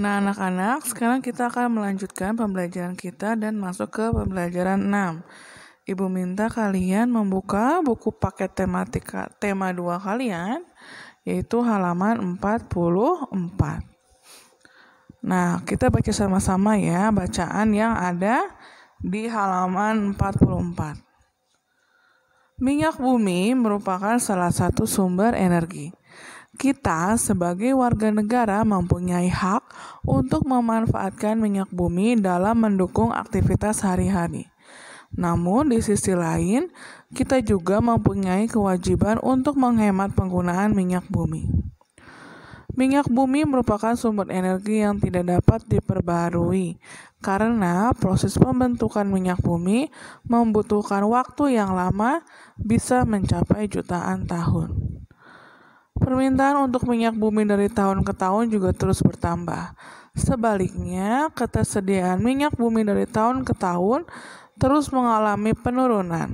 Nah, anak-anak, sekarang kita akan melanjutkan pembelajaran kita dan masuk ke pembelajaran 6. Ibu minta kalian membuka buku paket tematika tema 2 kalian, yaitu halaman 44. Nah, kita baca sama-sama ya bacaan yang ada di halaman 44. Minyak bumi merupakan salah satu sumber energi. Kita sebagai warga negara mempunyai hak untuk memanfaatkan minyak bumi dalam mendukung aktivitas sehari-hari. Namun di sisi lain, kita juga mempunyai kewajiban untuk menghemat penggunaan minyak bumi. Minyak bumi merupakan sumber energi yang tidak dapat diperbarui karena proses pembentukan minyak bumi membutuhkan waktu yang lama, bisa mencapai jutaan tahun. Permintaan untuk minyak bumi dari tahun ke tahun juga terus bertambah. Sebaliknya, ketersediaan minyak bumi dari tahun ke tahun terus mengalami penurunan.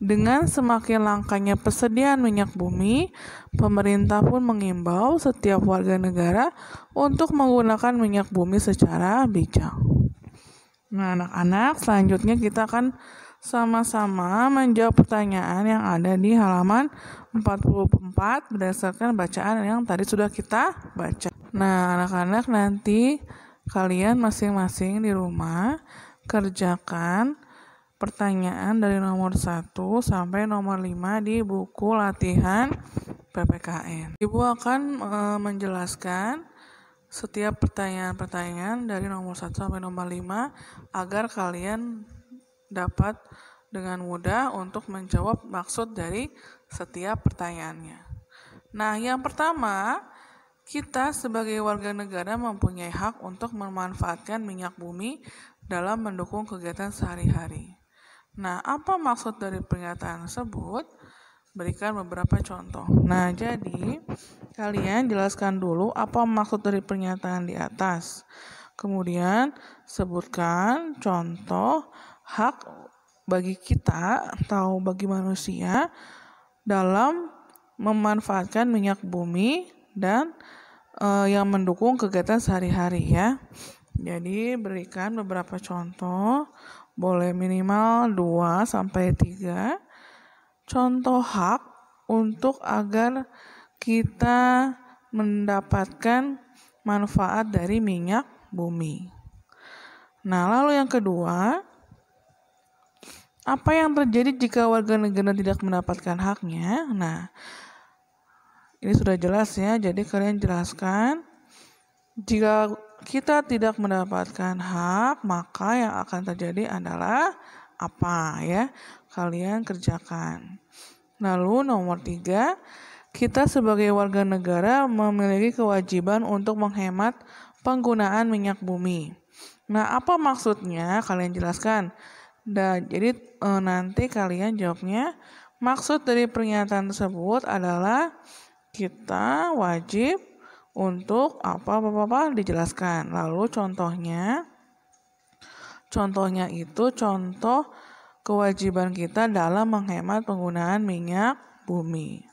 Dengan semakin langkanya persediaan minyak bumi, pemerintah pun mengimbau setiap warga negara untuk menggunakan minyak bumi secara bijak. Nah, anak-anak, selanjutnya kita akan sama-sama menjawab pertanyaan yang ada di halaman 44 berdasarkan bacaan yang tadi sudah kita baca. Nah, anak-anak, nanti kalian masing-masing di rumah kerjakan pertanyaan dari nomor 1 sampai nomor 5 di buku latihan PPKN. Ibu akan menjelaskan setiap pertanyaan-pertanyaan dari nomor 1 sampai nomor 5 agar kalian dapat dengan mudah untuk menjawab maksud dari setiap pertanyaannya. Nah, yang pertama, kita sebagai warga negara mempunyai hak untuk memanfaatkan minyak bumi dalam mendukung kegiatan sehari-hari. Nah, apa maksud dari pernyataan tersebut? Berikan beberapa contoh. Nah, jadi kalian jelaskan dulu apa maksud dari pernyataan di atas. Kemudian sebutkan contoh hak bagi kita atau bagi manusia dalam memanfaatkan minyak bumi dan yang mendukung kegiatan sehari-hari ya. Jadi berikan beberapa contoh, boleh minimal 2 sampai 3 contoh hak untuk agar kita mendapatkan manfaat dari minyak bumi. Nah, lalu yang kedua, apa yang terjadi jika warga negara tidak mendapatkan haknya? Nah, ini sudah jelas ya, jadi kalian jelaskan. Jika kita tidak mendapatkan hak, maka yang akan terjadi adalah apa ya? Kalian kerjakan. Lalu nomor 3, kita sebagai warga negara memiliki kewajiban untuk menghemat penggunaan minyak bumi. Nah, apa maksudnya? Kalian jelaskan. Jadi nanti kalian jawabnya, maksud dari pernyataan tersebut adalah kita wajib untuk apa dijelaskan. Lalu contohnya itu contoh kewajiban kita dalam menghemat penggunaan minyak bumi.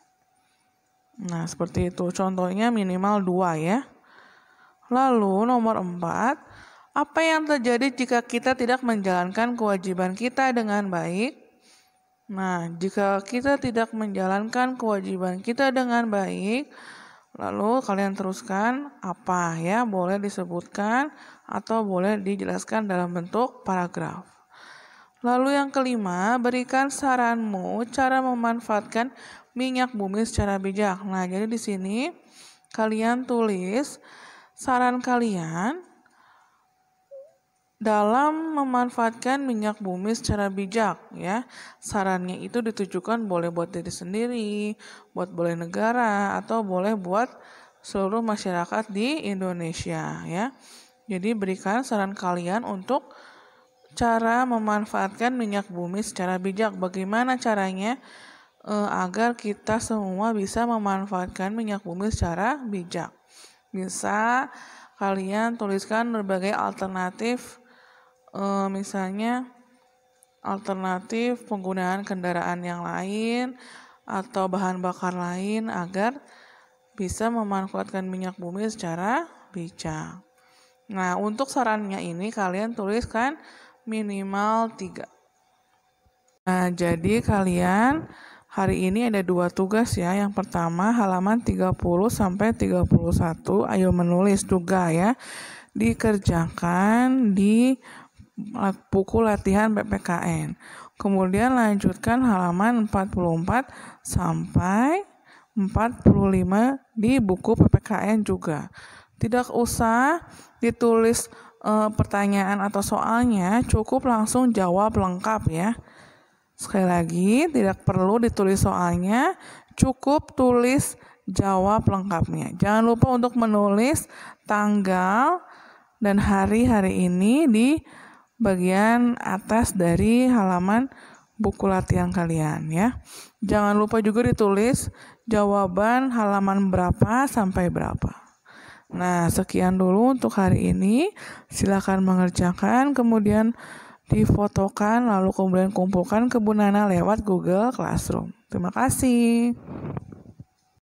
Nah, seperti itu. Contohnya minimal 2 ya. Lalu nomor 4, apa yang terjadi jika kita tidak menjalankan kewajiban kita dengan baik? Nah, jika kita tidak menjalankan kewajiban kita dengan baik, lalu kalian teruskan apa ya? Boleh disebutkan atau boleh dijelaskan dalam bentuk paragraf. Lalu yang kelima, berikan saranmu cara memanfaatkan minyak bumi secara bijak. Nah, jadi di sini kalian tulis saran kalian dalam memanfaatkan minyak bumi secara bijak ya. Sarannya itu ditujukan boleh buat diri sendiri, boleh negara, atau boleh buat seluruh masyarakat di Indonesia ya. Jadi berikan saran kalian untuk cara memanfaatkan minyak bumi secara bijak. Bagaimana caranya agar kita semua bisa memanfaatkan minyak bumi secara bijak? Bisa kalian tuliskan berbagai alternatif, misalnya alternatif penggunaan kendaraan yang lain atau bahan bakar lain agar bisa memanfaatkan minyak bumi secara bijak. Nah, untuk sarannya ini kalian tuliskan minimal 3. Nah, jadi kalian hari ini ada 2 tugas ya. Yang pertama halaman 30 sampai 31. Ayo menulis juga ya. Dikerjakan di buku latihan PPKN. Kemudian lanjutkan halaman 44 sampai 45 di buku PPKN juga. Tidak usah ditulis pertanyaan atau soalnya, cukup langsung jawab lengkap ya. Sekali lagi, tidak perlu ditulis soalnya, cukup tulis jawab lengkapnya. Jangan lupa untuk menulis tanggal dan hari ini di bagian atas dari halaman buku latihan kalian ya. Jangan lupa juga ditulis jawaban halaman berapa sampai berapa. Nah, sekian dulu untuk hari ini. Silakan mengerjakan, kemudian difotokan, lalu kemudian kumpulkan ke Bu Nana lewat Google Classroom. Terima kasih.